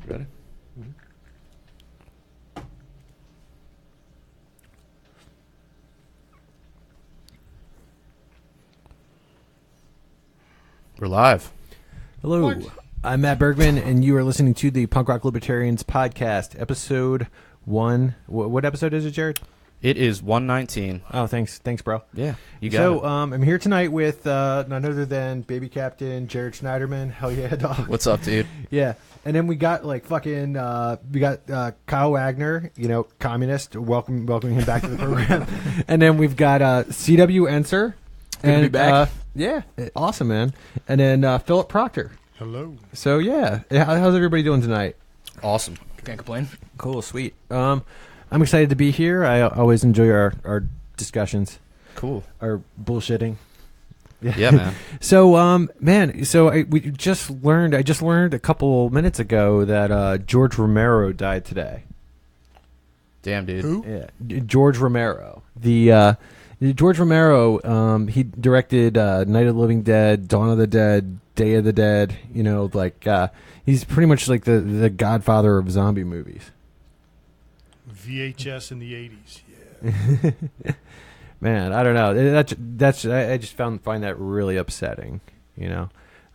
Ready? We're live. Hello, I'm Matt Bergman, and you are listening to the Punk Rock Libertarians podcast, episode 1. What episode is it, Jared? It is 119. Oh, thanks, bro. Yeah, you got it. I'm here tonight with none other than Baby Captain Jared Schneiderman. Hell yeah, dog. What's up, dude? Yeah, and then we got Kyle Wagner, communist. Welcoming him back to the program, and then we've got CW Enser. Good to be back. Yeah, awesome, man. And then Philip Proctor. Hello. So yeah, how's everybody doing tonight? Awesome. Can't complain. Cool, sweet. I'm excited to be here. I always enjoy our discussions, Cool. our bullshitting. Yeah, man. So, I just learned a couple minutes ago that George Romero died today. Damn, dude. Who? Yeah, George Romero. George Romero, he directed Night of the Living Dead, Dawn of the Dead, Day of the Dead. He's pretty much like the godfather of zombie movies. VHS in the 80s, yeah. Man, I don't know. I just find that really upsetting.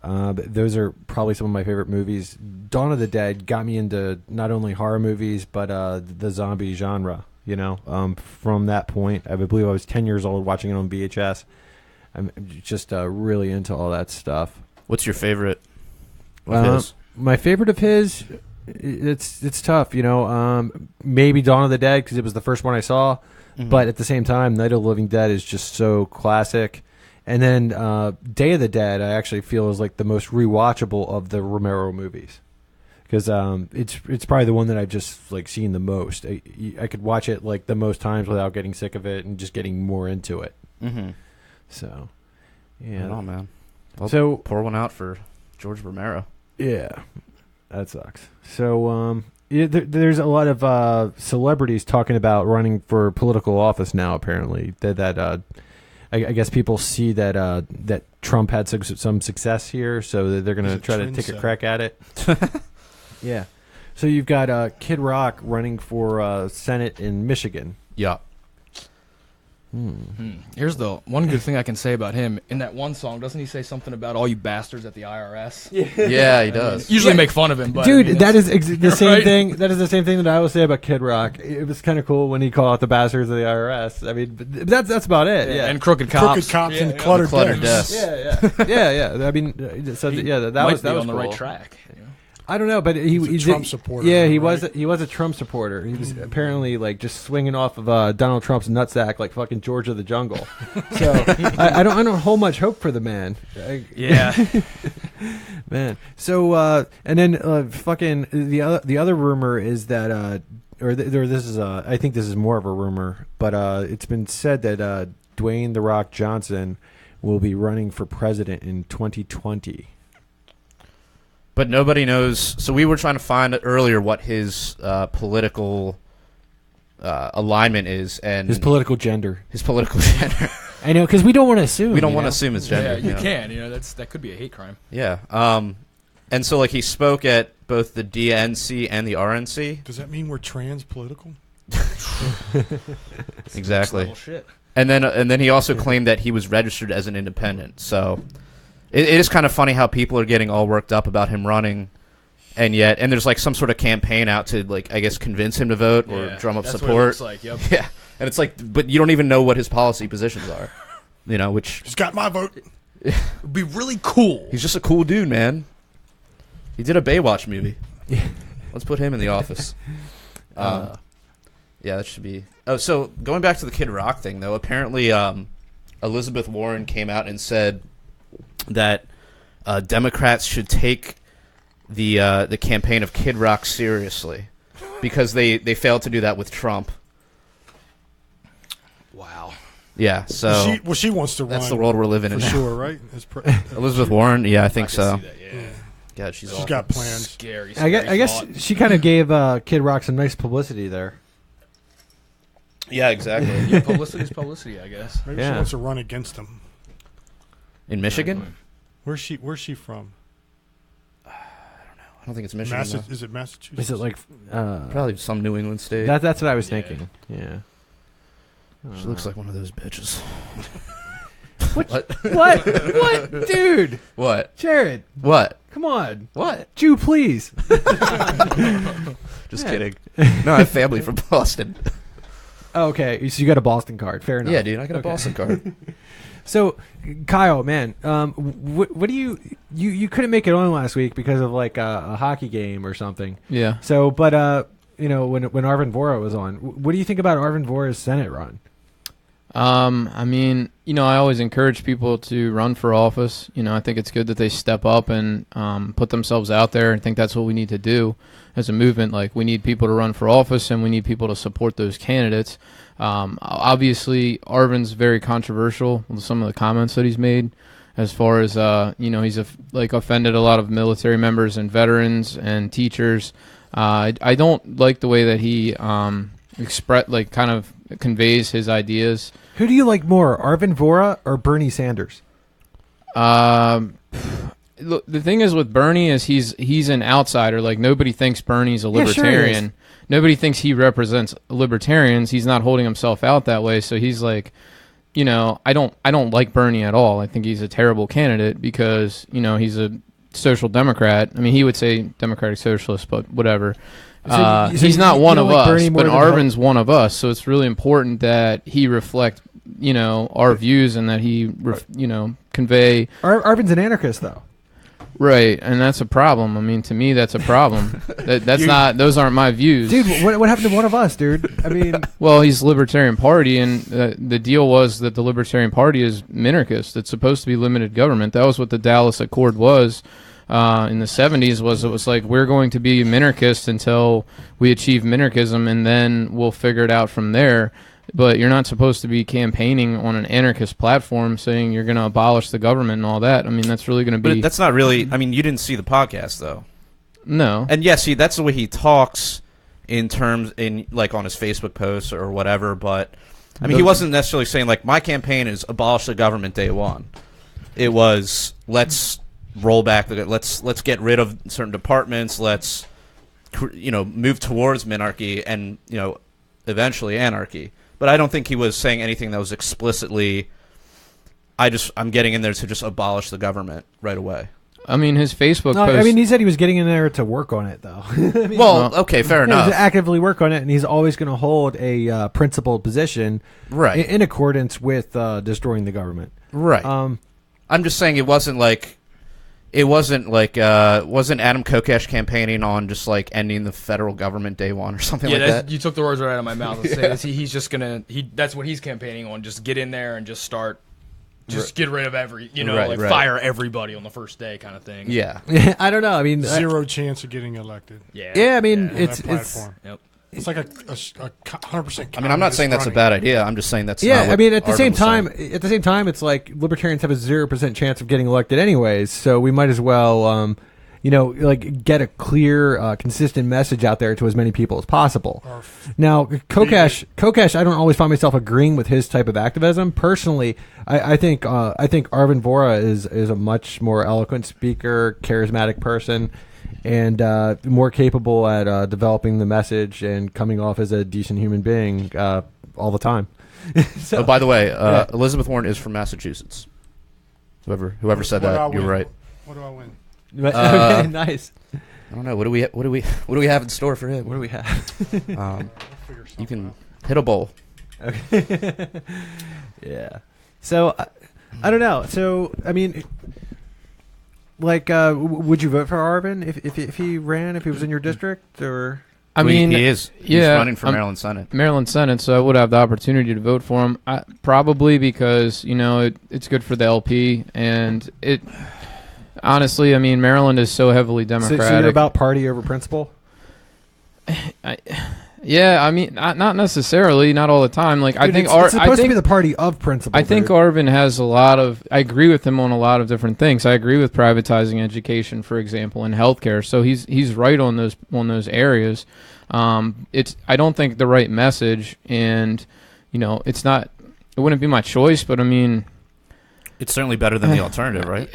But those are probably some of my favorite movies. Dawn of the Dead got me into not only horror movies but the zombie genre. From that point, I believe I was 10 years old watching it on VHS. I'm just really into all that stuff. What's your favorite of his? My favorite of his, it's tough. Maybe Dawn of the Dead because it was the first one I saw. Mm-hmm. But at the same time, Night of the Living Dead is just so classic. And then Day of the Dead, I actually feel is like the most rewatchable of the Romero movies. Because it's probably the one that I've just like seen the most. I could watch it like the most times without getting sick of it and just getting more into it. Mm-hmm. So, yeah. Right on, man. Well, so pour one out for George Romero. Yeah, that sucks. So there's a lot of celebrities talking about running for political office now. Apparently, I guess people see that Trump had some success here, so they're going to try to take a crack at it. Yeah. So you've got Kid Rock running for Senate in Michigan. Yeah. Here's the one good thing I can say about him. In that one song, doesn't he say something about all you bastards at the IRS? Yeah, he does. Usually make fun of him, but dude, that is the same right? thing. That is the same thing that I will say about Kid Rock. It was kind of cool when he called out the bastards of the IRS. I mean, but that's about it. Yeah, and crooked cops, and cluttered desks. Yeah. I mean, so that was on cool. the right track. I don't know, but he's a Trump supporter. Yeah, he right? was a Trump supporter. He was apparently like just swinging off of Donald Trump's nutsack like fucking George of the Jungle. So I don't hold much hope for the man. Man. So and then fucking the other rumor is that this is I think this is more of a rumor, but it's been said that Dwayne "The Rock" Johnson will be running for president in 2020. But nobody knows. So we were trying to find earlier what his political alignment is, and His political gender. I know, because we don't want to assume. We don't want to assume his gender. Yeah, you can. That could be a hate crime. Yeah. And so like he spoke at both the DNC and the RNC. Does that mean we're trans political? Exactly. Shit. And then he also claimed that he was registered as an independent. So it is kind of funny how people are getting all worked up about him running, and there's like some sort of campaign out to like I guess convince him to vote or drum up support. What it looks like, yep. Yeah, and it's like, but you don't even know what his policy positions are, which He's got my vote. It'd be really cool. He's just a cool dude, man. He did a Baywatch movie. Let's put him in the office. Yeah, that should be. Oh, so going back to the Kid Rock thing though, apparently Elizabeth Warren came out and said that Democrats should take the campaign of Kid Rock seriously because they failed to do that with Trump. Wow. Yeah, so she wants to run. That's the world we're living in for now. sure, right? Elizabeth Warren, yeah, I think so. See that, yeah. God, she's got plans. Scary. I guess she kind of gave Kid Rock some nice publicity there. Yeah, exactly. Yeah, publicity's publicity, I guess. Maybe she wants to run against him. In Michigan? Where's she from? I don't know. I don't think it's Michigan. though. Is it Massachusetts? Is it like Probably some New England state. that's what I was thinking. Yeah. She looks like one of those bitches. What? What, dude? What? Jared, What? come on. What? Jew, please. Just kidding. No, I have family from Boston. Okay, so you got a Boston card. Fair enough. Yeah, dude, I got a Boston card. So, Kyle, man, what do you couldn't make it on last week because of like a hockey game or something. Yeah. So, but when Arvin Vohra was on, what do you think about Arvin Vohra's Senate run? I mean, I always encourage people to run for office. I think it's good that they step up and put themselves out there. I think that's what we need to do as a movement. Like, we need people to run for office, and we need people to support those candidates. Obviously, Arvin's very controversial with some of the comments that he's made, as far as he's offended a lot of military members and veterans and teachers. I don't like the way that he kind of conveys his ideas. Who do you like more, Arvin Vohra or Bernie Sanders? Look, the thing is with Bernie is he's an outsider. Like, nobody thinks Bernie's a libertarian. Sure Nobody thinks he represents libertarians. He's not holding himself out that way. So he's like, I don't like Bernie at all. I think he's a terrible candidate because he's a social democrat. I mean, he would say democratic socialist, but whatever. He's not one of us, but Arvin's one of us. So it's really important that he reflect, our views and that he, convey. Arvin's an anarchist, though. Right, and that's a problem. I mean, to me, that's a problem. Those aren't my views. Dude, what happened to one of us, dude? I mean... Well, he's Libertarian Party, and the deal was that the Libertarian Party is minarchist. It's supposed to be limited government. That was what the Dallas Accord was in the 70s, it was like, we're going to be minarchist until we achieve minarchism, and then we'll figure it out from there. But you're not supposed to be campaigning on an anarchist platform saying you're going to abolish the government and all that. I mean, that's really going to be... But that's not really... I mean, you didn't see the podcast, though. No. And yes, that's the way he talks on his Facebook posts or whatever, but... I mean, he wasn't necessarily saying, like, my campaign is abolish the government day one. It was, let's roll back, let's get rid of certain departments, let's, move towards minarchy and, eventually anarchy. But I don't think he was saying anything that was explicitly, I'm getting in there to just abolish the government right away. I mean, his Facebook post... I mean, he said he was getting in there to work on it, though. Okay, fair enough. To actively work on it, and he's always going to hold a principled position right. in accordance with destroying the government. Right. I'm just saying wasn't Adam Kokesh campaigning on just like ending the federal government day one or something like that? You took the words right out of my mouth. He's just gonna. That's what he's campaigning on. Just get in there and just start. Just get rid of fire everybody on the first day, kind of thing. Yeah. I don't know. I mean, zero chance of getting elected. Yeah. I mean, it's Yep. It's like a 100%. I mean, I'm not saying that's a bad idea. I'm just saying that's not what I mean, at the Arvin same time, it's like libertarians have a 0% chance of getting elected anyways. So we might as well, get a clear, consistent message out there to as many people as possible. Now, Kokesh, I don't always find myself agreeing with his type of activism. Personally, I think Arvin Vohra is a much more eloquent speaker, charismatic person, and more capable at developing the message and coming off as a decent human being all the time. So, by the way, Elizabeth Warren is from Massachusetts. Whoever said that, you're right. What do I win? Okay, nice. I don't know. What do we have in store for him? What do we have? You can hit a bowl. Okay. Yeah. So I don't know. So I mean, would you vote for Arvin if he ran, if he was in your district, or? I mean, he is. He's running for Maryland Senate. Maryland Senate, so I would have the opportunity to vote for him. Probably because it's good for the LP, and it. Honestly, I mean, Maryland is so heavily Democratic. So you're about party over principle? Yeah, I mean, not necessarily, not all the time. Like, I think it's supposed to be the party of principle. I think Arvin has a lot of. I agree with him on a lot of different things. I agree with privatizing education, for example, and healthcare. So he's right on those areas. I don't think the right message, and it's not. It wouldn't be my choice, but I mean, it's certainly better than the alternative, right?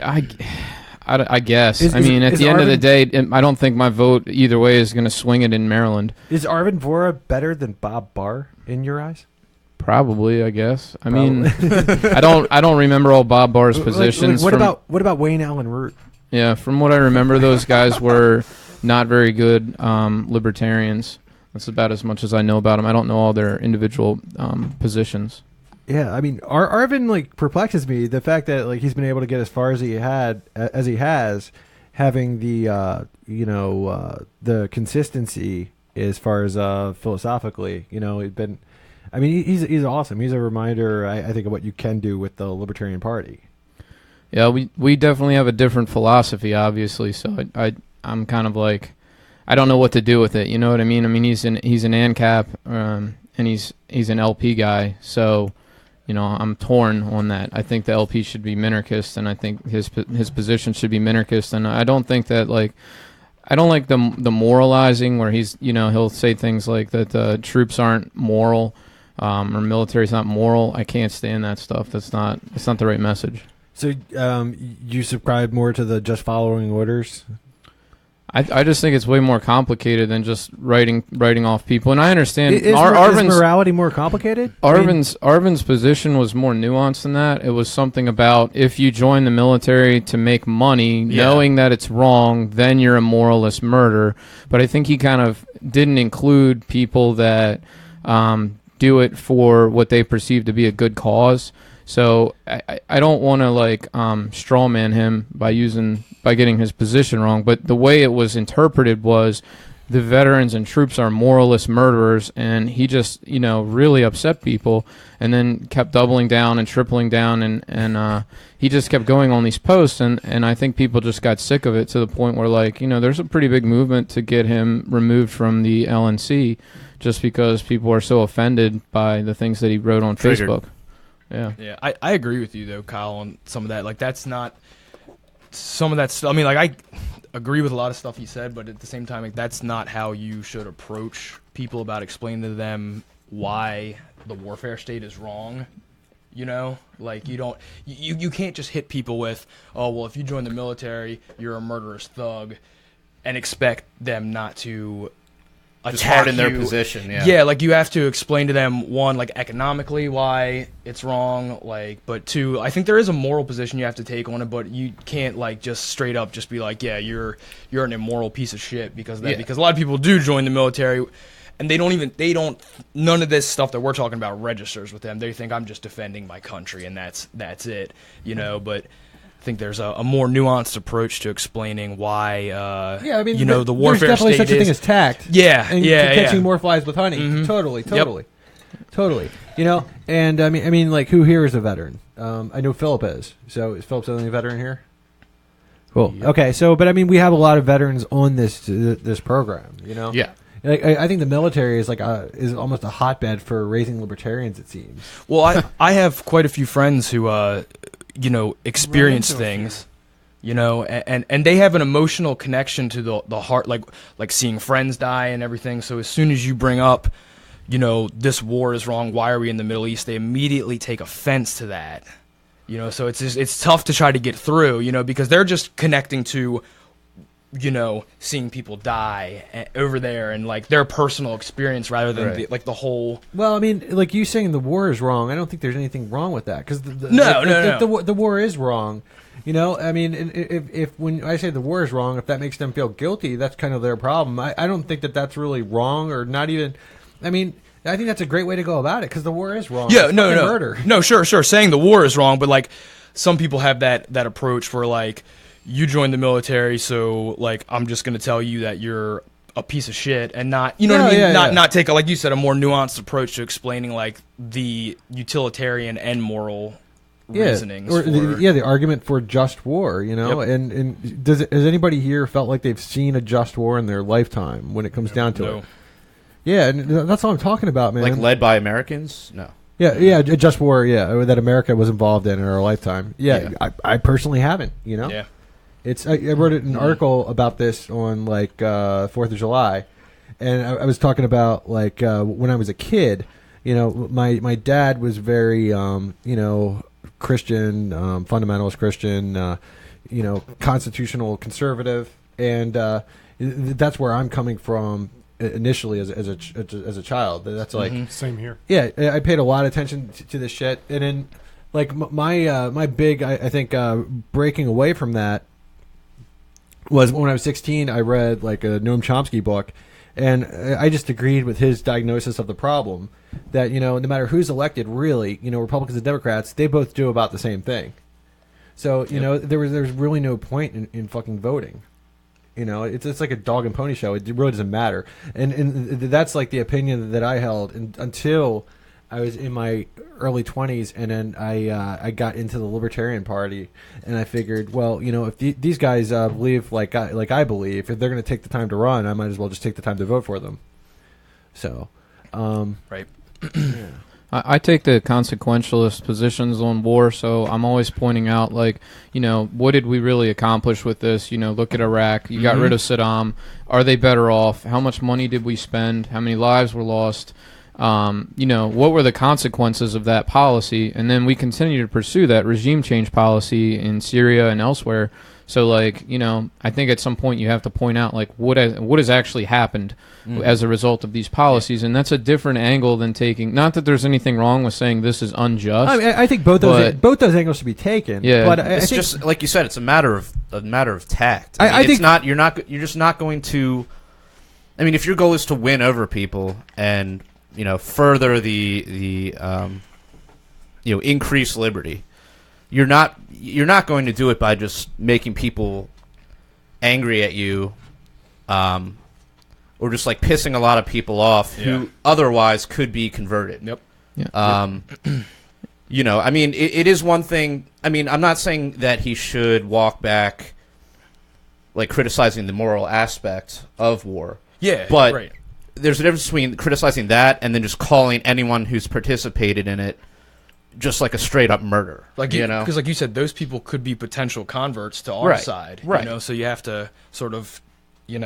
I guess. Is at the end of the Arvin- day, I don't think my vote either way is going to swing it in Maryland. Is Arvin Vora better than Bob Barr in your eyes? Probably, I guess. I mean, I don't remember all Bob Barr's positions. What about Wayne Allen Root? Yeah, from what I remember, those guys were not very good libertarians. That's about as much as I know about them. I don't know all their individual positions. Yeah, I mean, Arvin like perplexes me. The fact that like he's been able to get as far as he has, having the the consistency as far as philosophically, he's been. I mean, he's awesome. He's a reminder, I think, of what you can do with the Libertarian Party. Yeah, we definitely have a different philosophy, obviously. So I'm kind of like, I don't know what to do with it. You know what I mean? I mean, he's an ANCAP, and he's an LP guy. So, I'm torn on that. I think the LP should be minarchist, and I think his position should be minarchist. And I don't think that I don't like the moralizing where he'll say things like that troops aren't moral, or military's not moral. I can't stand that stuff. It's not the right message. So you subscribe more to the just following orders? I just think it's way more complicated than just writing off people. And I understand Is morality more complicated? Arvin's position was more nuanced than that. It was something about if you join the military to make money, knowing that it's wrong, then you're a moralist murderer. But I think he kind of didn't include people that do it for what they perceive to be a good cause. So I don't want to strawman him by getting his position wrong, but the way it was interpreted was the veterans and troops are moralist murderers, and he just really upset people, and then kept doubling down and tripling down, and he just kept going on these posts, and I think people just got sick of it to the point where there's a pretty big movement to get him removed from the LNC just because people are so offended by the things that he wrote on Facebook. Yeah, I agree with you though, Kyle, on some of that. That's not some of that stuff. I mean, I agree with a lot of stuff he said, but at the same time, that's not how you should approach people about explaining to them why the warfare state is wrong. You can't just hit people with, oh well, if you join the military, you're a murderous thug, and expect them not to just harden their position. Yeah, you have to explain to them, one, economically why it's wrong, but two, I think there is a moral position you have to take on it, but you can't just straight up just be like, yeah, you're an immoral piece of shit because of that. Because a lot of people do join the military and none of this stuff that we're talking about registers with them. They think I'm just defending my country and that's it, but I think there's a more nuanced approach to explaining why, the warfare there's definitely state such a thing as tact. And catching more flies with honey. Mm-hmm. Totally. And I mean, who here is a veteran? I know Philip is. So is Philip the only veteran here? Cool. Yep. Okay. So, but I mean, we have a lot of veterans on this program. Yeah. I think the military is is almost a hotbed for raising libertarians. It seems. Well, I have quite a few friends who experience things, and they have an emotional connection to the heart, like seeing friends die and everything. So as soon as you bring up, this war is wrong, why are we in the Middle East, they immediately take offense to that. So it's tough to try to get through, because they're just connecting to, seeing people die over there and their personal experience rather than the whole. Well, I mean, you saying the war is wrong, I don't think there's anything wrong with that because the war is wrong. I mean, if when I say the war is wrong, if that makes them feel guilty, that's kind of their problem. I don't think that that's really wrong or not even. I mean, I think that's a great way to go about it because the war is wrong. Yeah, it's murder. No, sure. Saying the war is wrong, but some people have that approach where you joined the military, so I'm just going to tell you that you're a piece of shit and not, what I mean? Not take like you said, a more nuanced approach to explaining the utilitarian and moral reasonings. Or the argument for just war, Yep. And has anybody here felt like they've seen a just war in their lifetime when it comes down to it? Yeah, and that's all I'm talking about, man. Led by Americans? No. Yeah, just war, that America was involved in our lifetime. Yeah. I personally haven't, Yeah. I wrote an article about this on 4th of July, and I was talking about when I was a kid. My dad was very Christian, fundamentalist Christian. constitutional conservative, and that's where I'm coming from initially as a child. That's like Same here. Yeah, I paid a lot of attention to this shit, and then like my big I think breaking away from that was when I was 16. I read like a Noam Chomsky book, and I just agreed with his diagnosis of the problem that no matter who's elected, really, Republicans and Democrats, they both do about the same thing. So there's really no point in fucking voting. It's like a dog and pony show. It really doesn't matter, and that's like the opinion that I held until I was in my early 20s, and then I got into the Libertarian Party, and I figured, well, if these guys believe like I believe, if they're going to take the time to run, I might as well just take the time to vote for them. So, right. Yeah. I take the consequentialist positions on war, so I'm always pointing out, like, what did we really accomplish with this? Look at Iraq. You got rid of Saddam. Are they better off? How much money did we spend? How many lives were lost? What were the consequences of that policy? And then we continue to pursue that regime change policy in Syria and elsewhere. So, like, I think at some point you have to point out, like, what has actually happened as a result of these policies, and that's a different angle than taking. Not that there's anything wrong with saying this is unjust. I think both those angles should be taken. Yeah, but it's think, just like you said. It's a matter of tact. I think you're just not going to. I mean, if your goal is to win over people and further the increase liberty, you're not going to do it by just making people angry at you, or just like pissing a lot of people off who otherwise could be converted. Yep. Yeah. I mean, it is one thing. I mean, I'm not saying that he should walk back, like criticizing the moral aspect of war. Yeah, but right. There's a difference between criticizing that and then just calling anyone who's participated in it just like a straight up murder. Like because like you said, those people could be potential converts to our side. Right. So you have to sort of, get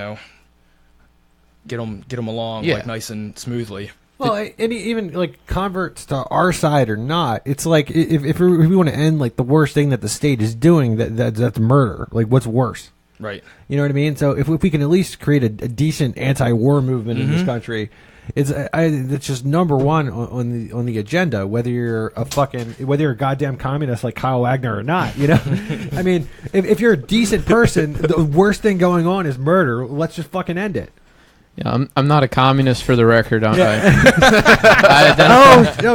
them along like nice and smoothly. Well, and even like converts to our side or not, it's like if we want to end like the worst thing that the state is doing, that's murder. Like, what's worse? Right. You know what I mean? So if we can at least create a decent anti-war movement in this country, it's just number one on the agenda. Whether you're a goddamn communist like Kyle Wagner or not, I mean, if you're a decent person, the worst thing going on is murder. Let's just fucking end it. Yeah, I'm not a communist, for the record. Oh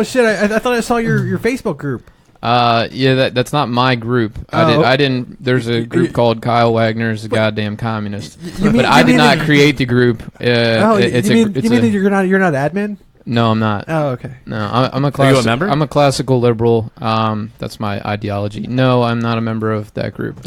shit! I thought I saw your Facebook group. That's not my group. I didn't. There's a group called Kyle Wagner's a goddamn communist, but I did not create the group. You mean that you're not admin? No, I'm not. Oh, okay. No, I'm a Are you a member? I'm a classical liberal. That's my ideology. No, I'm not a member of that group.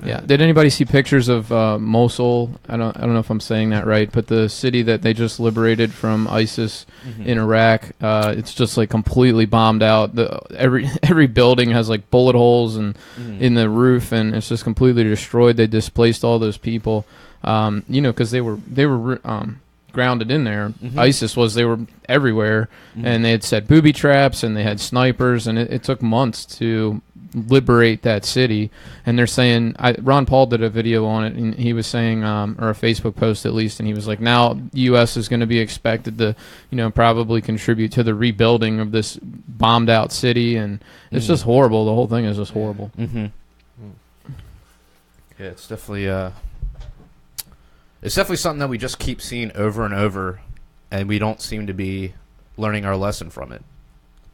Yeah. Did anybody see pictures of Mosul? I don't know if I'm saying that right, but the city that they just liberated from ISIS in Iraq, it's just like completely bombed out. Every building has like bullet holes and in the roof, and it's just completely destroyed. They displaced all those people, because they were grounded in there. ISIS they were everywhere, and they had set booby traps and they had snipers, and it took months to liberate that city. And they're saying, Ron Paul did a video on it, and he was saying, or a Facebook post at least, and he was like, now the U.S. is going to be expected to, probably contribute to the rebuilding of this bombed out city, and it's just horrible. The whole thing is just horrible. Yeah, it's definitely something that we just keep seeing over and over, and we don't seem to be learning our lesson from it.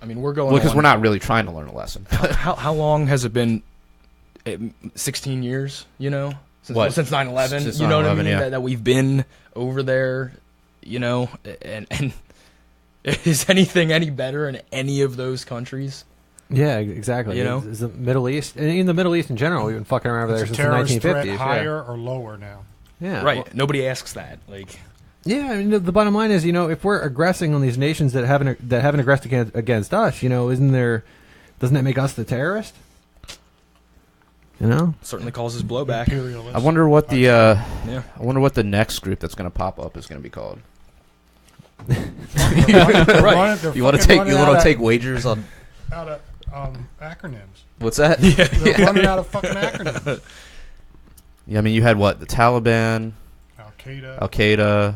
I mean, we're going because we're not really trying to learn a lesson. How long has it been? 16 years, Since 9/11, Since you know what I 9/11, mean? yeah. That we've been over there, and is anything any better in any of those countries? Yeah, exactly. Is the Middle East, and in the Middle East in general, we've been fucking around over there since the 1950s. Threat higher or lower now? Yeah, right. Well, Nobody asks that. Like, yeah, I mean, the bottom line is, if we're aggressing on these nations that haven't aggressed against us, doesn't that make us the terrorist? certainly causes blowback. Imperialist. I wonder what the next group that's going to pop up is going to be called. Right. You want to take wagers on acronyms. What's that? They're running out of fucking acronyms. Yeah, I mean, you had what? The Taliban, Al Qaeda,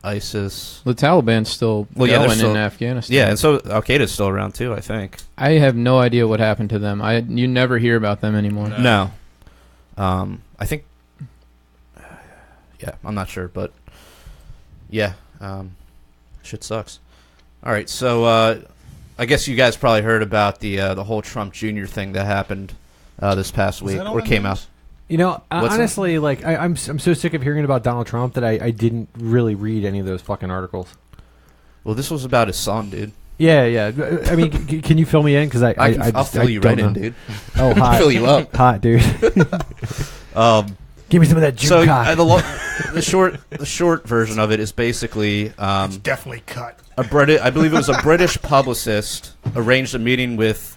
ISIS. The Taliban's still going in Afghanistan. Yeah, and so Al Qaeda's still around too, I think. I have no idea what happened to them. You never hear about them anymore. No. I think. Yeah, I'm not sure, but yeah, shit sucks. All right, so I guess you guys probably heard about the whole Trump Jr. thing that happened this past week or came out. You know, honestly, like I'm so sick of hearing about Donald Trump that I didn't really read any of those fucking articles. Well, this was about his son, dude. Yeah. I mean, can you fill me in? Because I'll fill you right in, dude. Oh, hot. I'll fill you up. Hot, dude. Give me some of that June cock. The short version of it is basically it's definitely cut. I believe it was a British publicist arranged a meeting with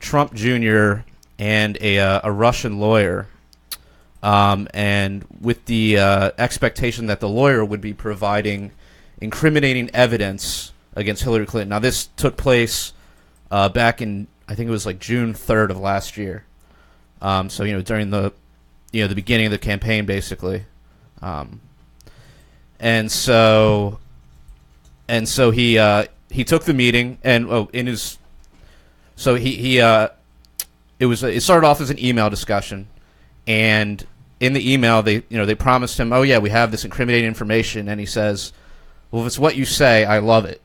Trump Jr. and a Russian lawyer, and with the expectation that the lawyer would be providing incriminating evidence against Hillary Clinton. Now, this took place back in, I think it was like June 3rd of last year. So, during the beginning of the campaign, basically. And so he took the meeting, and it started off as an email discussion, and in the email they promised him, oh yeah, we have this incriminating information, and he says, well, if it's what you say, I love it.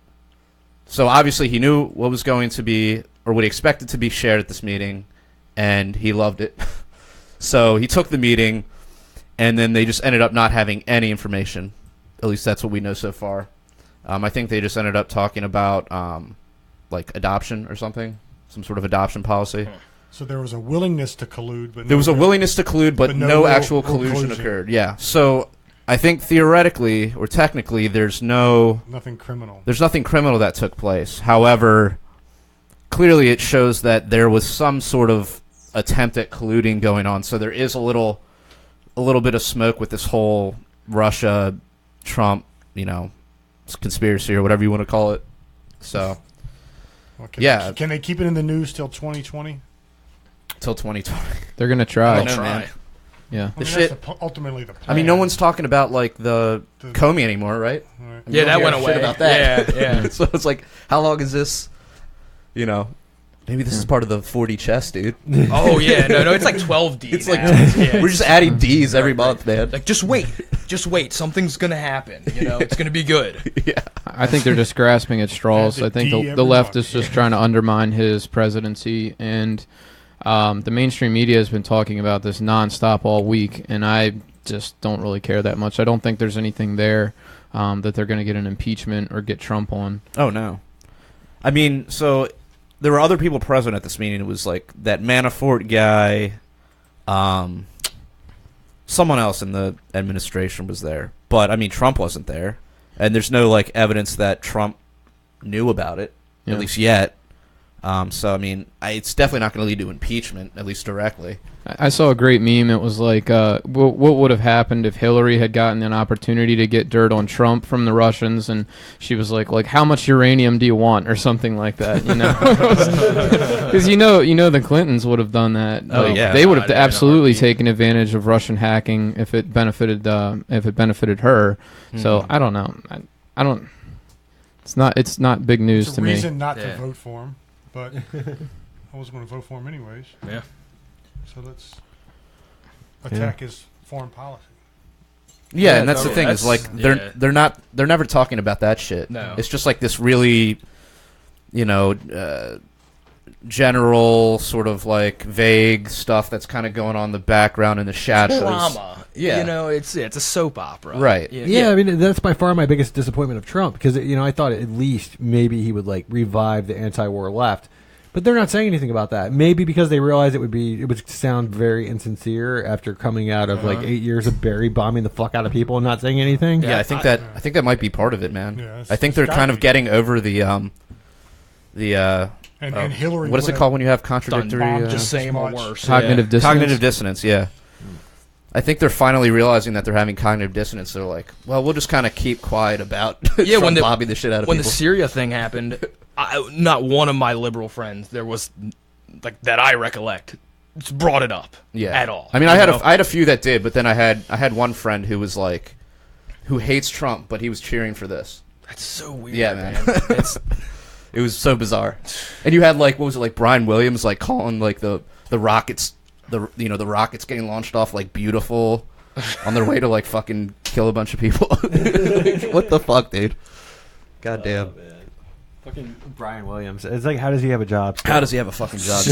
So obviously he knew what was going to be, or what he expected to be shared at this meeting, and he loved it. So he took the meeting, and then they just ended up not having any information. At least that's what we know so far. I think they just ended up talking about like adoption or something, some sort of adoption policy. So there was a willingness to collude, but there was a willingness to collude, but no actual collusion occurred. Yeah. So I think theoretically or technically, there's nothing criminal. There's nothing criminal that took place. However, clearly it shows that there was some sort of attempt at colluding going on. So there is a little bit of smoke with this whole Russia, Trump, conspiracy or whatever you want to call it. So, yeah. Can they keep it in the news till 2020? Till 2020. They're going to try. They'll try. Man. Yeah. Ultimately the plan. I mean, no one's talking about like the Comey anymore, right? Right. I mean, that went away. Shit about that. Yeah. So it's like, how long is this? Maybe this is part of the 40 chess, dude. Oh yeah, no, it's like 12 Ds. It's like we're just adding Ds every month, man. Like just wait, something's gonna happen. It's gonna be good. Yeah, I think they're just grasping at straws. I think the left is just trying to undermine his presidency, and the mainstream media has been talking about this nonstop all week, and I just don't really care that much. I don't think there's anything there that they're going to get an impeachment or get Trump on. Oh no, I mean, so. There were other people present at this meeting. It was like that Manafort guy. Someone else in the administration was there. But, I mean, Trump wasn't there. And there's no, evidence that Trump knew about it, at least yet. So, I mean, it's definitely not going to lead to impeachment, at least directly. I saw a great meme. It was like, what would have happened if Hillary had gotten an opportunity to get dirt on Trump from the Russians, and she was like, how much uranium do you want, or something like that, Because the Clintons would have done that. Oh yeah, they would have absolutely taken advantage of Russian hacking if it benefited her. Mm-hmm. So I don't know. I don't. It's not big news to me. It's a reason not to vote for him. But I was going to vote for him anyways. Yeah. So let's attack his foreign policy. Yeah, and that's the thing is they're never talking about that shit. No. It's just like this really, general sort of vague stuff that's kind of going on in the background in the shadows. Drama. Yeah. It's a soap opera. Right. Yeah, I mean, that's by far my biggest disappointment of Trump, because, I thought at least maybe he would, revive the anti-war left. But they're not saying anything about that. Maybe because they realize it would sound very insincere after coming out of 8 years of Barry bombing the fuck out of people and not saying anything. Yeah, I think that might be part of it, man. Yeah, I think they're kind of getting over the and Hillary. What is it called when you have contradictory? Just same or worse. Cognitive dissonance. Cognitive dissonance. Yeah. I think they're finally realizing that they're having cognitive dissonance. They're like, well, we'll just kind of keep quiet about when bombing the shit out of when people. The Syria thing happened, not one of my liberal friends, there was like that I recollect brought it up at all. I mean, I had a few that did, but then I had one friend who was like, who hates Trump, but he was cheering for this. That's so weird. Yeah, man. It was so bizarre. And you had like, what was it, like Brian Williams like calling like the rockets, the rockets getting launched off like beautiful on their way to like fucking kill a bunch of people. Like, what the fuck, dude? God damn. Fucking Brian Williams. It's like, how does he have a job? How does he have a fucking job?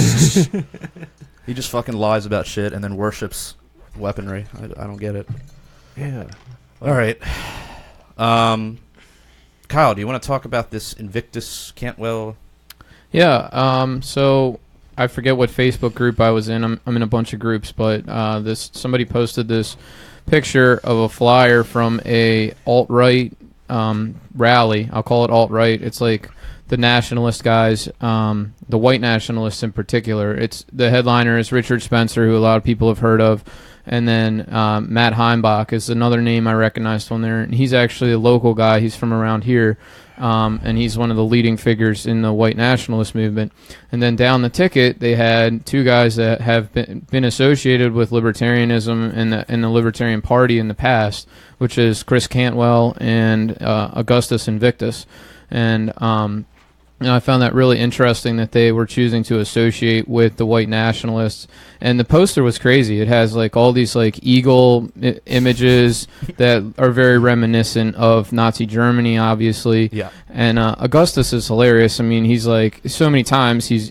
He just fucking lies about shit and then worships weaponry. I don't get it. Yeah. All right. Kyle, do you want to talk about this Invictus Cantwell? Yeah. So I forget what Facebook group I was in. I'm in a bunch of groups, but somebody posted this picture of a flyer from a alt-right rally. I'll call it alt-right. It's like the nationalist guys, the white nationalists in particular. It's the headliner is Richard Spencer, who a lot of people have heard of. And then Matt Heimbach is another name I recognized on there. And he's actually a local guy. He's from around here. And he's one of the leading figures in the white nationalist movement. And then down the ticket, they had two guys that have been associated with libertarianism and the Libertarian Party in the past, which is Chris Cantwell and Augustus Invictus. And I found that really interesting that they were choosing to associate with the white nationalists. And the poster was crazy. It has like all these like eagle images that are very reminiscent of Nazi Germany, obviously. Yeah. And Augustus is hilarious. I mean, he's like so many times is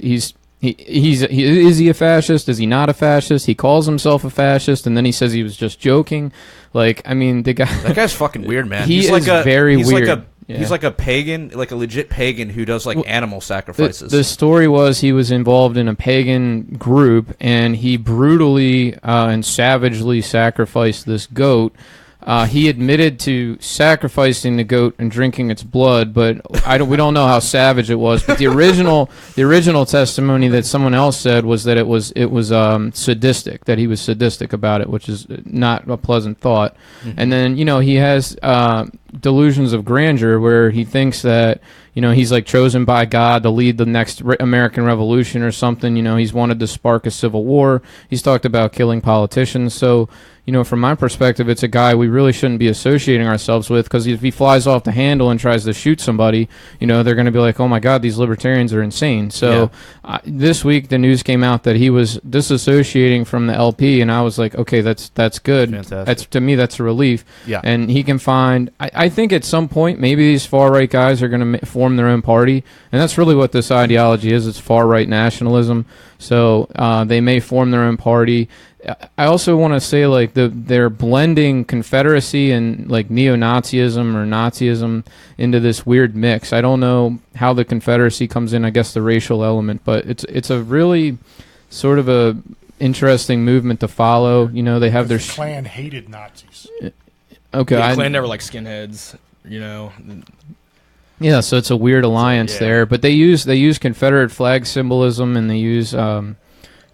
he a fascist? Is he not a fascist? He calls himself a fascist, and then he says he was just joking. Like, I mean, that guy's fucking weird, man. He's very weird. He's like a pagan, like a legit pagan who does like animal sacrifices. The story was he was involved in a pagan group, and he brutally and savagely sacrificed this goat. He admitted to sacrificing the goat and drinking its blood, but we don't know how savage it was. But the original testimony that someone else said was that it was sadistic, that he was sadistic about it, which is not a pleasant thought. Mm-hmm. And then he has delusions of grandeur where he thinks that he's like chosen by God to lead the next American Revolution or something. He's wanted to spark a civil war. He's talked about killing politicians. So from my perspective, it's a guy we really shouldn't be associating ourselves with, because if he flies off the handle and tries to shoot somebody, they're going to be like, oh my God, these libertarians are insane. So this week the news came out that he was disassociating from the LP, and I was like, okay, that's good. Fantastic. To me, that's a relief. Yeah. And he can find, I think at some point, maybe these far-right guys are going to form their own party, and that's really what this ideology is. It's far-right nationalism. So they may form their own party. I also want to say, like, they're blending Confederacy and like neo-Nazism or Nazism into this weird mix. I don't know how the Confederacy comes in. I guess the racial element, but it's a really sort of a interesting movement to follow. They have their Klan hated Nazis. Okay, the Klan never like skinheads. Yeah, so it's a weird alliance there, but they use Confederate flag symbolism, and they use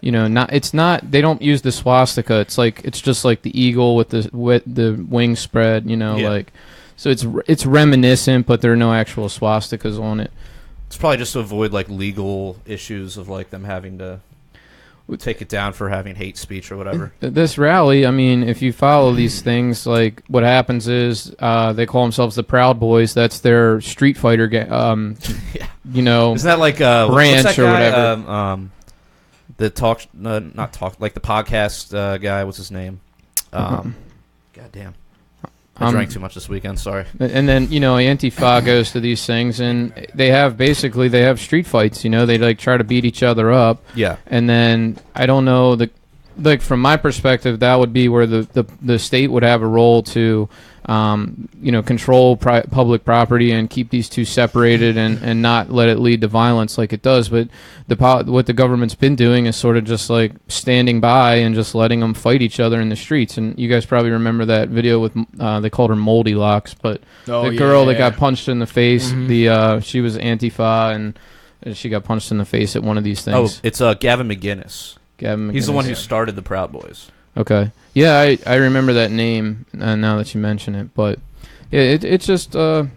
they don't use the swastika. It's just like the eagle with the wings spread, like, so it's reminiscent, but there are no actual swastikas on it. It's probably just to avoid like legal issues of like them having to take it down for having hate speech or whatever. This rally, I mean, if you follow these things, like what happens is they call themselves the Proud Boys. That's their Street Fighter game. Isn't that like branch what's that or guy? whatever? The like the podcast guy. What's his name? God damn. I drank too much this weekend. Sorry. And then Antifa goes to these things, and they have street fights. They like try to beat each other up. Yeah. And then I don't know, from my perspective, that would be where the state would have a role to control public property and keep these two separated and not let it lead to violence like it does. But what the government's been doing is sort of just like standing by and just letting them fight each other in the streets. And you guys probably remember that video with they called her Moldy Locks, but the girl that got punched in the face, she was Antifa, and she got punched in the face at one of these things. Oh, it's Gavin McGinnis. He's the one who started the Proud Boys. Okay. Yeah, I remember that name now that you mention it. But yeah, it's just all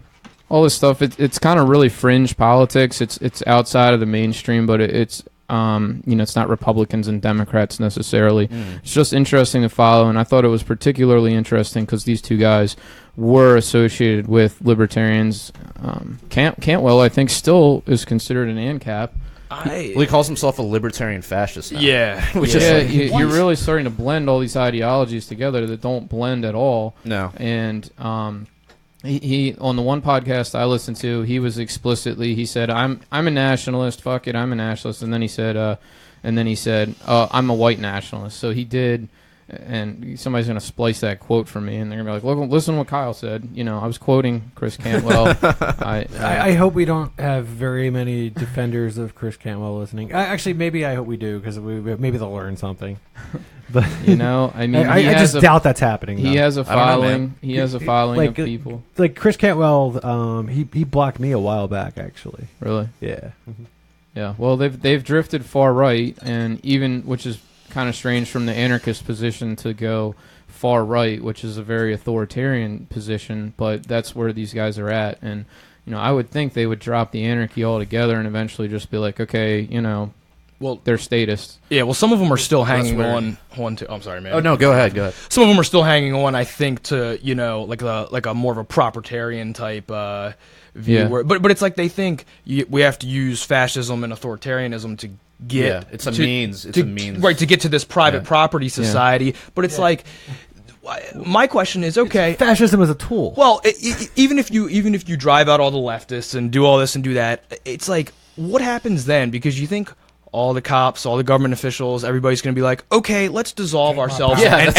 this stuff. It's kind of really fringe politics. It's outside of the mainstream, but it's it's not Republicans and Democrats necessarily. It's just interesting to follow, and I thought it was particularly interesting because these two guys were associated with libertarians. Cantwell, I think, still is considered an ANCAP. Well, he calls himself a libertarian fascist now. Yeah. Which you're really starting to blend all these ideologies together that don't blend at all. No. And he on the one podcast I listened to, he said, I'm a nationalist, fuck it, I'm a nationalist. And then he said, I'm a white nationalist. So he did, and somebody's going to splice that quote for me, and they're going to be like, look, listen to what Kyle said. I was quoting Chris Cantwell. I hope we don't have very many defenders of Chris Cantwell listening. Actually, maybe I hope we do, because maybe they'll learn something. But I just doubt that's happening. He has a following. He has a following of people. Like Chris Cantwell, he blocked me a while back, actually. Really? Yeah. Yeah. Well, they've drifted far right, and even, which is kind of strange from the anarchist position to go far right, which is a very authoritarian position, but that's where these guys are at. And I would think they would drop the anarchy altogether and eventually just be like, okay, well, they're statists. Yeah, well, some of them are still hanging on to. I'm sorry, man. Oh no, go ahead. Some of them are still hanging on, I think, to like a more of a propertarian type view. Yeah. But it's like they think we have to use fascism and authoritarianism to get. It's a means. It's a means. Right, to get to this private property society. Yeah. But it's like, my question is, okay, fascism is a tool. Well, even if you drive out all the leftists and do all this and do that, it's like, what happens then? Because you think all the cops, all the government officials, everybody's going to be like, okay, let's dissolve ourselves and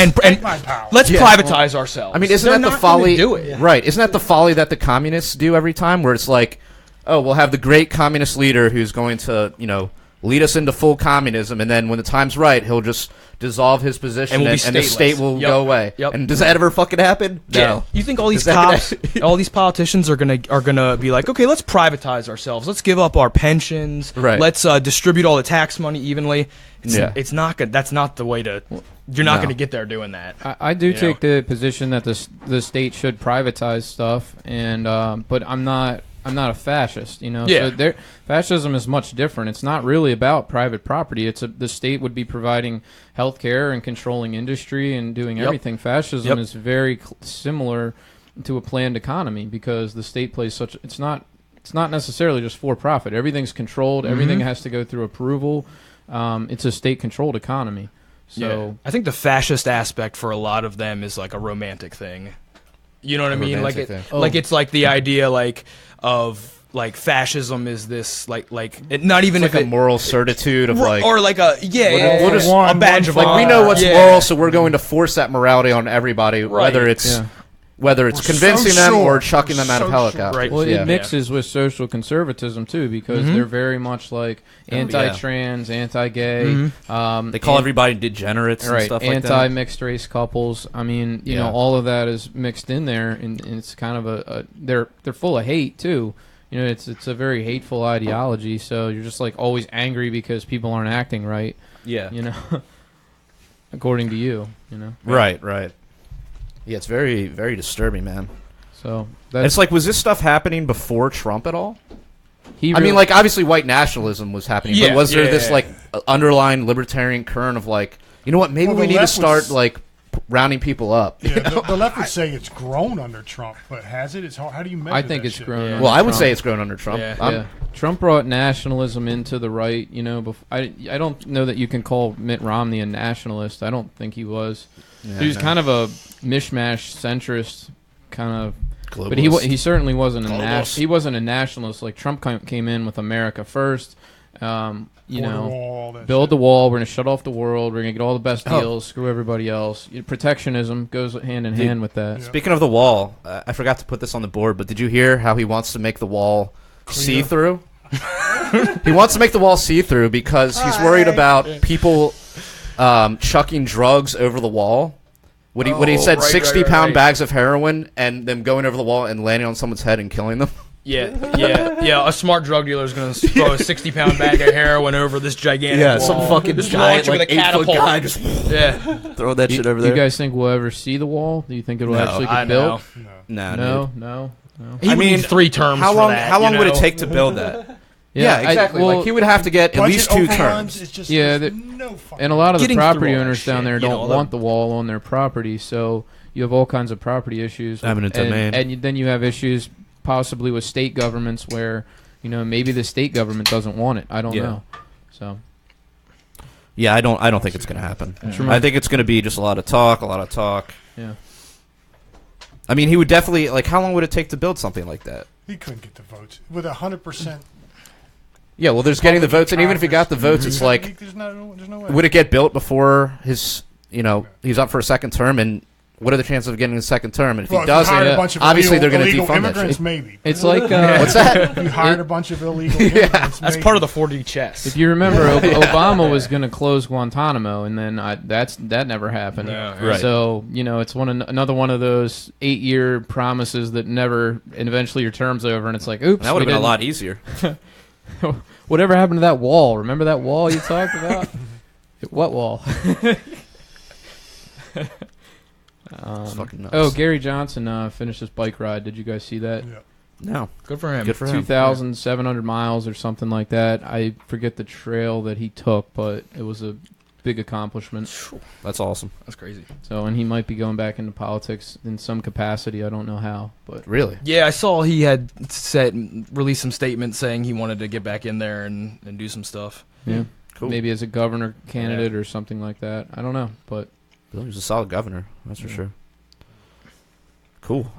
let's privatize ourselves. I mean, isn't that the folly? Do it. Right. Isn't that the folly that the communists do every time, where it's like, oh, we'll have the great communist leader who's going to, lead us into full communism, and then when the time's right, he'll just dissolve his position, and the state will go away. Yep. And does that ever fucking happen? No. Yeah. You think all these cops, all these politicians are gonna be like, okay, let's privatize ourselves. Let's give up our pensions. Right. Let's distribute all the tax money evenly. It's not good. That's not the way to. You're not going to get there doing that. I do take the position that the state should privatize stuff, and but I'm not a fascist, Yeah. So fascism is much different. It's not really about private property. The state would be providing health care and controlling industry and doing everything. Fascism is very similar to a planned economy, because the state plays such. It's not necessarily just for profit. Everything's controlled. Everything has to go through approval. It's a state-controlled economy. So I think the fascist aspect for a lot of them is like a romantic thing. You know what I mean? Like it's like the idea of fascism is this not even it's like a moral certitude of or like a we'll just a badge of we know what's moral, so we're going to force that morality on everybody, whether it's convincing them or chucking them out of helicopters. Right. Well, it mixes with social conservatism too, because they're very much like anti-trans, anti-gay. They call everybody degenerates and stuff like that. Anti-mixed race couples. I mean, you know, all of that is mixed in there, and it's kind of they're full of hate too. It's a very hateful ideology. So you're just like always angry because people aren't acting right. Yeah. According to you. Right. Yeah, it's very, very disturbing, man. So it's like, was this stuff happening before Trump at all? Obviously white nationalism was happening, but was there this underlying libertarian current of maybe we need to start rounding people up? Yeah, the left would say it's grown under Trump, but has it? It's hard. How do you measure? I think it's grown. Well, I would say it's grown under Trump. Yeah. Trump brought nationalism into the right. I don't know that you can call Mitt Romney a nationalist. I don't think he was. Yeah, he was kind of a mishmash centrist kind of. Globalist. But he certainly wasn't he wasn't a nationalist. Like Trump came in with America first. Build the wall. We're going to shut off the world. We're going to get all the best deals. Screw everybody else. Protectionism goes hand in hand with that. Yeah. Speaking of the wall, I forgot to put this on the board, but did you hear how he wants to make the wall see-through? He wants to make the wall see-through because he's worried about people chucking drugs over the wall. What he said, 60-pound bags of heroin and them going over the wall and landing on someone's head and killing them. Yeah. A smart drug dealer is going to throw a 60-pound bag of heroin over this gigantic wall. Some fucking giant, with a catapult. Guy just throw that shit over there. Do you guys think we'll ever see the wall? Do you think it'll actually get built? No. No. He would need 3 terms. How long would it take to build that? Yeah, exactly. Like he would have to get at least 2 terms. It's just, Yeah, no fucking and a lot of the Getting property through all that owners down shit, there you know, don't all the- want the wall on their property, so you have all kinds of property issues. Eminent domain. And then you have issues possibly with state governments where, maybe the state government doesn't want it. I don't know. So. Yeah, I don't think it's going to happen. Yeah. I think it's going to be just a lot of talk. Yeah. I mean, he would definitely, like, how long would it take to build something like that? He couldn't get the votes with 100%. Yeah, well, there's getting the votes, and even if he got the votes, it's like, there's no way. would it get built before he's up for a second term, and what are the chances of getting a second term? And if he If you hired doesn't, a bunch of obviously they're going to illegal defund that immigrants, shit. maybe. It's like What's that? If you hired a bunch of illegal immigrants, That's maybe. part of the 4D chess. if you remember, Obama was going to close Guantanamo, and then that never happened. Yeah, right. So it's another one of those 8-year promises that never, and eventually your term's over, and it's like, oops, That would have been a lot easier. Whatever happened to that wall? Remember that wall you talked about? What wall? It's fucking nuts. Oh, Gary Johnson finished his bike ride. Did you guys see that? Yeah. No. Good for him. Good for him. 2,700 miles or something like that. I forget the trail that he took, but it was a big accomplishment. That's awesome. That's crazy. So, and he might be going back into politics in some capacity. I don't know how, but Really? Yeah, I saw he had released some statements saying he wanted to get back in there and do some stuff. yeah, Cool. maybe as a governor candidate or something like that. I don't know, but He was a solid governor, that's for sure. Cool.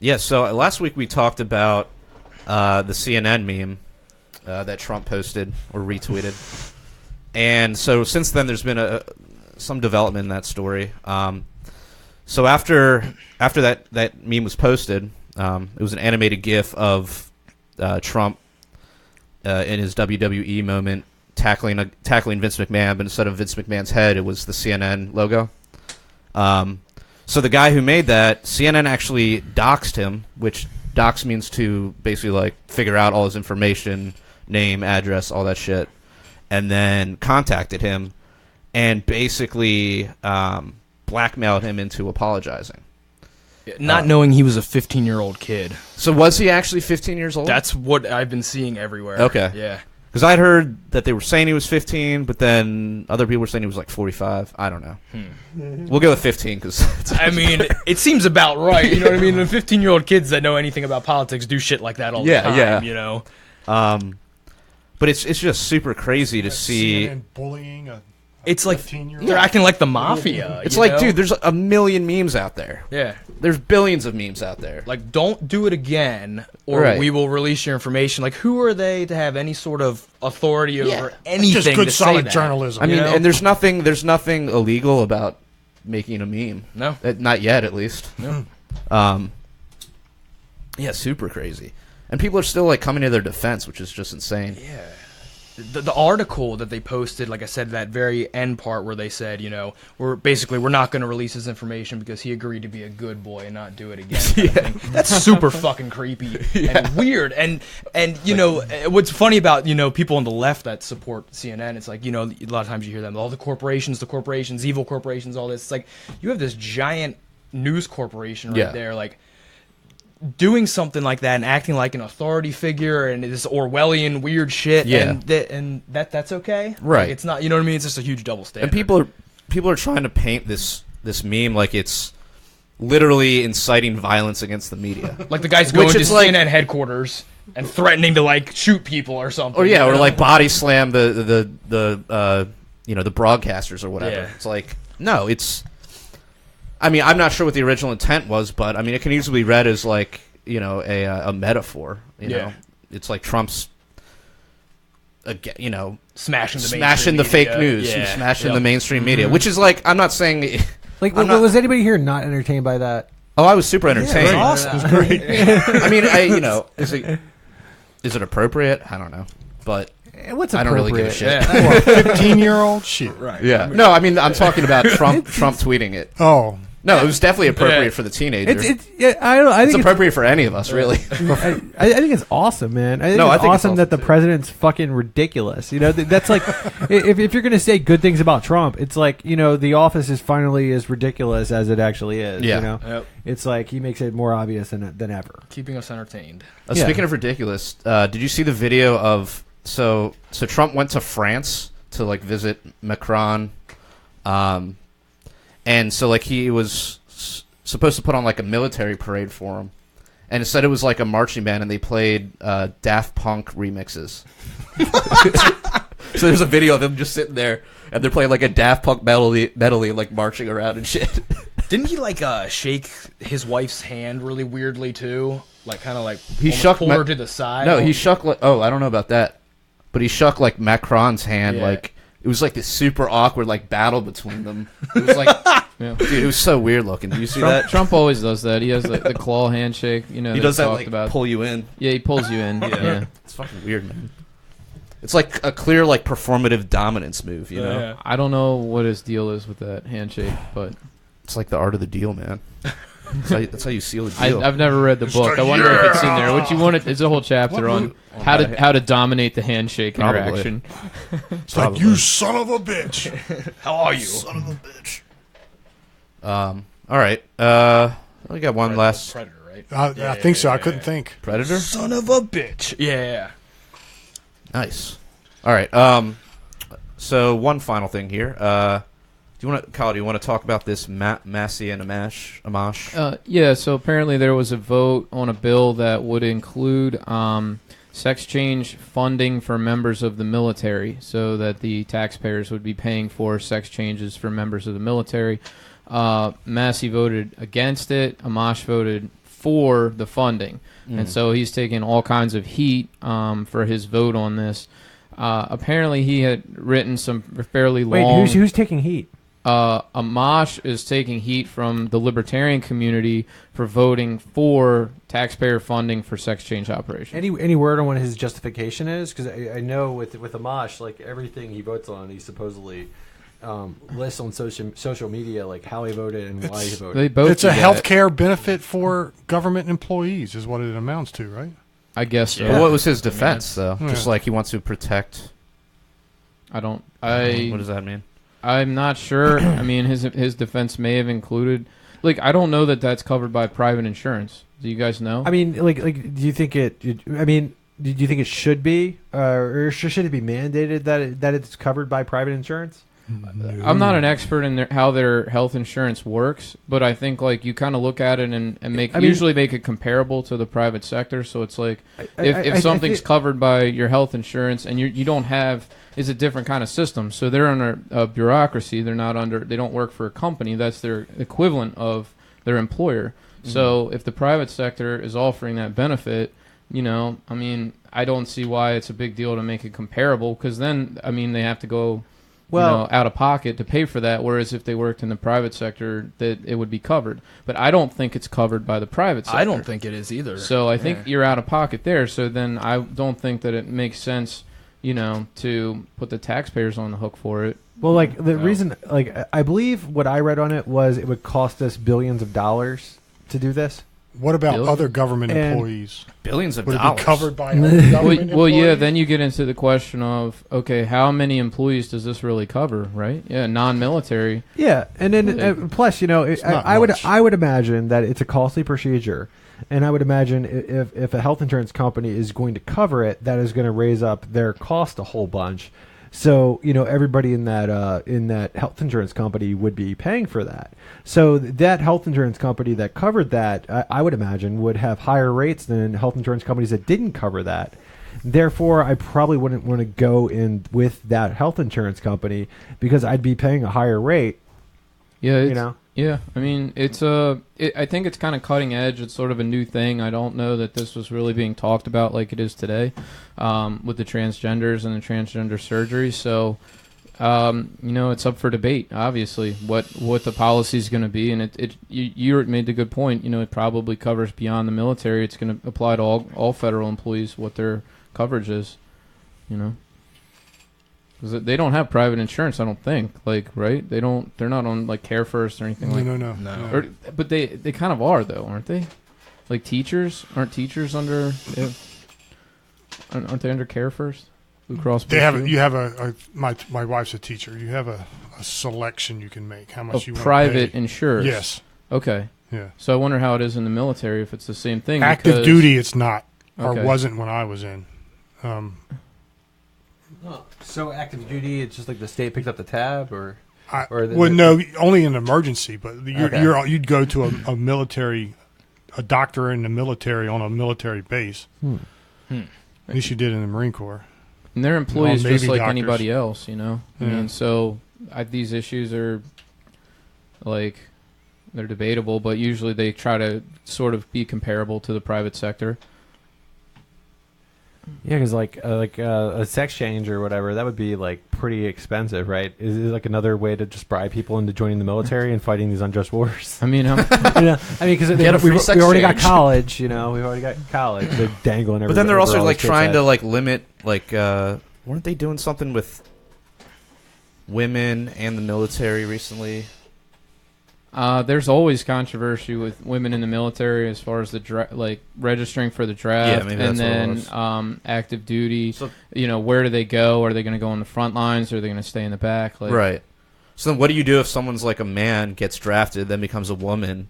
Yeah, so last week we talked about the CNN meme that Trump posted or retweeted. And so since then there's been some development in that story. So after that meme was posted, it was an animated GIF of Trump in his WWE moment tackling Vince McMahon, but instead of Vince McMahon's head, it was the CNN logo. So the guy who made that, CNN actually doxed him, which dox means to basically like figure out all his information, name, address, all that shit, and then contacted him and basically blackmailed him into apologizing. Not knowing he was a 15-year-old kid. So was he actually 15 years old? That's what I've been seeing everywhere. Okay. Yeah. Because I'd heard that they were saying he was 15, but then other people were saying he was like 45. I don't know. We'll go with 15 because I mean, it seems about right. You know what I mean? The 15-year-old kids that know anything about politics do shit like that all the time. Yeah. You know? But it's just super crazy to see. CNN bullying a It's like 15-year-old. they're acting like the mafia. It's you like, know? dude, there's a million memes out there. Yeah. There's billions of memes out there. Like, don't do it again, or Right. we will release your information. Like, who are they to have any sort of authority over anything? Just good to say solid that? journalism. I mean, you know? and there's nothing illegal about making a meme. No. Not yet, at least. No. Yeah, super crazy. And people are still like coming to their defense, which is just insane. Yeah. The article that they posted, like I said, that very end part where they said, you know, we're not going to release his information because he agreed to be a good boy and not do it again. kind of thing. That's super fucking creepy and weird. And you know, what's funny about, you know, people on the left that support CNN, it's like, you know, a lot of times you hear them, all the corporations, evil corporations, all this. It's like, you have this giant news corporation right there, like, doing something like that and acting like an authority figure and this Orwellian weird shit, and that's okay, Right? Like, it's not, you know what I mean? It's just a huge double standard. And people are trying to paint this meme like it's literally inciting violence against the media. like the guy's going Which to is like- CNN headquarters and threatening to like shoot people or something, Or you know? like body slam the you know, the broadcasters or whatever. Yeah. It's like, no, it's. I mean, I'm not sure what the original intent was, but I mean, it can easily be read as like, you know, a metaphor. You know, it's like Trump's, you know, smashing the fake news, smashing the mainstream media, which is like, I'm not saying. Like, I'm not- was anybody here not entertained by that? Oh, I was super entertained. Yeah, Awesome. It was great. I mean, you know, is it appropriate? I don't know, but What's I don't really give a appropriate? shit. For a 15-year-old? Shit. right? Yeah. No, I mean, I'm talking about Trump tweeting it. Oh. No, it was definitely appropriate for the teenager. I think appropriate for any of us, really. I think it's awesome, man. I think it's awesome that the president's fucking ridiculous. You know, that's like, if you're going to say good things about Trump, it's like, you know, the office is finally as ridiculous as it actually is. Yeah. You know, it's like he makes it more obvious than ever. Keeping us entertained. Speaking of ridiculous, did you see the video of so Trump went to France to like visit Macron, and so like he was supposed to put on like a military parade for him, and instead it was like a marching band, and they played Daft Punk remixes. So there's a video of him just sitting there, and they're playing like a Daft Punk medley like marching around and shit. Didn't he like shake his wife's hand really weirdly too? Like kind of like he shook pull her to the side. No, he shook like I don't know about that, but he shook like Macron's hand like. It was like this super awkward like battle between them. It was like, dude, it was so weird looking. Do you see that? Trump always does that. He has the claw handshake. You know, he does that like about. Pull you in. Yeah, he pulls you in. Yeah, it's fucking weird, man. It's like a clear like performative dominance move. You know, yeah. I don't know what his deal is with that handshake, but it's like the art of the deal, man. That's how you seal the deal. I've never read the book. I wonder if it's in there. What you wanted? It's a whole chapter on how to dominate the handshake interaction. It's like, you son of a bitch. How are you? Son of a bitch. All right. We got one last Predator, right? I think so. I couldn't think. Predator. Son of a bitch. Yeah. Nice. All right. So one final thing here. Kyle, do you want to talk about this Massey and Amash? Yeah, so apparently there was a vote on a bill that would include sex change funding for members of the military, so that the taxpayers would be paying for sex changes for members of the military. Massey voted against it. Amash voted for the funding. And so he's taking all kinds of heat for his vote on this. Apparently he had written some fairly long... Wait, who's taking heat? Amash is taking heat from the libertarian community for voting for taxpayer funding for sex change operations. Any word on what his justification is? Because I know with Amash, like everything he votes on, he supposedly lists on social media, like how he voted and why he voted. It's a health care benefit for government employees, is what it amounts to, right? I guess so. Well, what was his defense, though? Yeah. Just like he wants to protect. What does that mean? I'm not sure. I mean, his defense may have included, like, I don't know that that's covered by private insurance. Do you guys know? I mean, like, do you think it? I mean, do you think it should be, or should it be mandated that it's covered by private insurance? No. I'm not an expert in how their health insurance works, but I think like you kind of look at it and usually make it comparable to the private sector. So it's like if something's covered by your health insurance and you don't have. Is a different kind of system. So they're under a bureaucracy. They don't work for a company. That's their equivalent of their employer. Mm-hmm. So if the private sector is offering that benefit, you know, I mean, I don't see why it's a big deal to make it comparable, because then, I mean, they have to go out of pocket to pay for that, whereas if they worked in the private sector, that it would be covered. But I don't think it's covered by the private sector. I don't think it is either. So I think you're out of pocket there. So then I don't think that it makes sense, you know, to put the taxpayers on the hook for it. Well, like the reason, like I believe what I read on it was it would cost us billions of dollars to do this. What about other government employees? Billions of dollars. Would it be covered by other government employees? Well, yeah, then you get into the question of, okay, how many employees does this really cover, right? Yeah, non-military. Yeah, and then plus, you know, I would imagine that it's a costly procedure. And I would imagine if a health insurance company is going to cover it, that is going to raise up their cost a whole bunch. So, you know, everybody in that health insurance company would be paying for that. So that health insurance company that covered that, I would imagine, would have higher rates than health insurance companies that didn't cover that. Therefore, I probably wouldn't want to go in with that health insurance company because I'd be paying a higher rate. Yeah, you know. Yeah, I mean, I think it's kind of cutting edge. It's sort of a new thing. I don't know that this was really being talked about like it is today with the transgenders and the transgender surgery. So, you know, it's up for debate, obviously, what the policy is going to be. And you made a good point. You know, it probably covers beyond the military. It's going to apply to all federal employees, what their coverage is, you know. They don't have private insurance, I don't think. Like, right? They're not on like Care First or anything like. No. But they kind of are though, aren't they? Like teachers, aren't teachers under? Aren't they under Care First? Blue Cross. They have. You have my wife's a teacher. You have a selection you can make. How much you want private to pay. insurers. Yes. Okay. Yeah. So I wonder how it is in the military if it's the same thing. Active duty, it's not, or Okay. wasn't when I was in. So active duty, it's just like the state picked up the tab, or No, only in emergency. But Okay. you'd go to a military, a doctor in the military on a military base. At least you did in the Marine Corps. And they're employees Navy just like doctors. anybody else, you know. I Yeah. mean, so these issues are like they're debatable, but usually they try to sort of be comparable to the private sector. yeah, because like a sex change or whatever, that would be like pretty expensive, right? Is it like another way to just bribe people into joining the military and fighting these unjust wars? I mean, Because Get a free sex we already got change. college, you know. We've already got college. They're dangling everywhere. But then they're also all like these kids' trying to heads. like limit like weren't they doing something with women and the military recently? there's always controversy with women in the military as far as the like registering for the draft, Yeah, maybe and that's what it then active duty. So- you know, where do they go? Are they going to go on the front lines? Or are they going to stay in the back? Like, Right. So then what do you do if someone's like a man, gets drafted, then becomes a woman?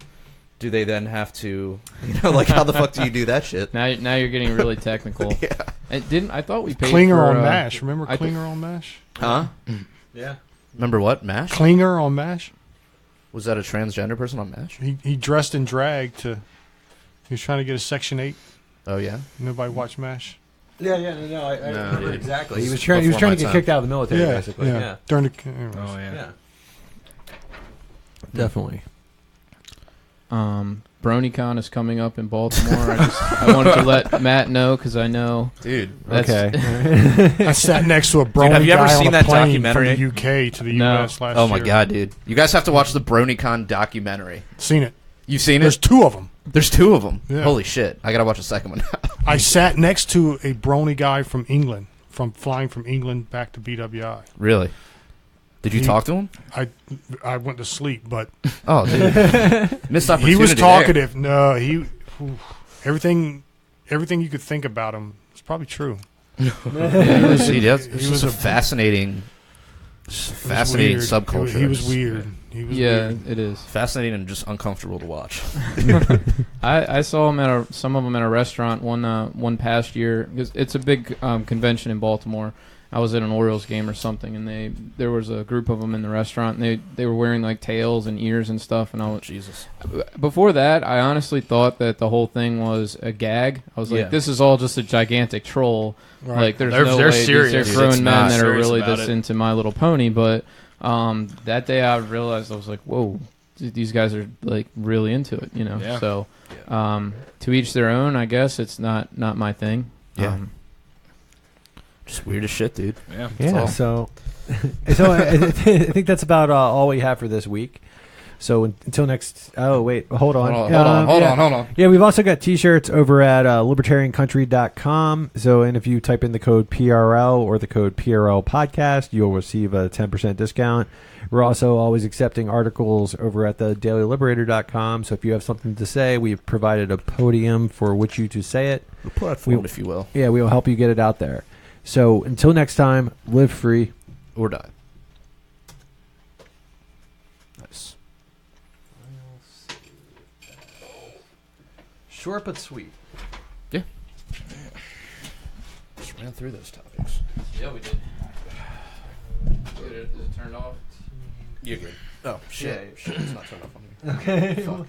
Do they then have to, like how the fuck do you do that shit? Now you're getting really technical. Yeah. And I thought we paid Klinger for, on MASH. Remember I Klinger on MASH? Huh? Yeah. Remember what? MASH? Klinger on MASH? Was that a transgender person on MASH? He dressed in drag to. He was trying to get a Section 8. Oh, yeah? Nobody watched MASH? No, I No, remember dude. exactly. This He was is trying. He was before trying my to get time. kicked out of the military, basically. Yeah. During the. Oh yeah. Yeah. Definitely. BronyCon is coming up in Baltimore. I wanted to let Matt know because I know. Dude. Okay. I sat next to a brony have you ever guy seen on a that plane documentary? from the UK to the No. US last Oh, my year. God, dude. You guys have to watch the BronyCon documentary. Seen it. You've seen There's it? 2 of them. There's 2 of them. Yeah. Holy shit. I got to watch the second one now. I sat next to a brony guy from England, flying from England back to BWI. Really? Did you He- talk to him? I went to sleep, but Oh, dude. Missed opportunity he was there. talkative. No, everything you could think about him was probably true. See, that's he it's was just a a- fascinating It was weird. subculture. He was weird. He was Yeah, weird. it is. Fascinating and just uncomfortable to watch. I saw him some of them at a restaurant one past year. It's a big convention in Baltimore. I was at an Orioles game or something, and there was a group of them in the restaurant, and they were wearing like tails and ears and stuff. And Jesus. before that, I honestly thought that the whole thing was a gag. I was like, Yeah. this is all just a gigantic troll. Right. Like, there's They're no way serious. these are It's grown not men that are serious really about this it. into My Little Pony. But that day, I realized I was like, whoa, these guys are like really into it, you know. Yeah. So to each their own. I guess it's not my thing. Yeah. Just weird as shit, dude. Yeah. Yeah. all. So I think that's about all we have for this week. So until next. Oh wait, hold on. Hold Yeah. on. Yeah, we've also got T-shirts over at libertariancountry.com. So, and if you type in the code PRL or the code PRL Podcast, you'll receive a 10% discount. We're also always accepting articles over at the dailyliberator.com. So if you have something to say, we've provided a podium for which you to say it. A platform, if you will. Yeah, we'll help you get it out there. So until next time, live free. Or die. Nice. Short but sweet. Just ran through those topics. Yeah, we did. Is it turned off? You're good. Oh, shit. Yeah. Shit, it's not turned off on me. Okay. Fuck.